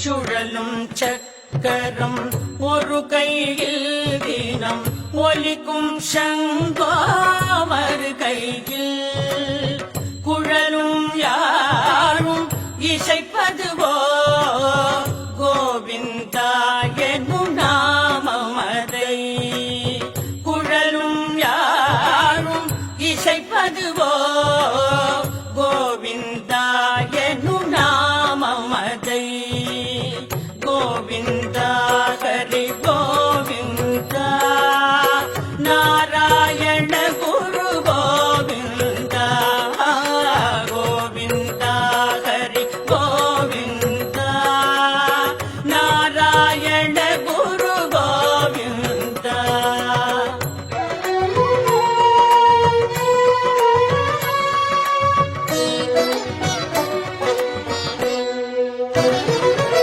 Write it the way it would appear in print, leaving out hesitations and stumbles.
சுழலும் சக்கரம் ஒரு கையில் தினம் ஒலிக்கும் சங்கோ மறு கையில் குழலும் யாரும் இசைப்பதுவோ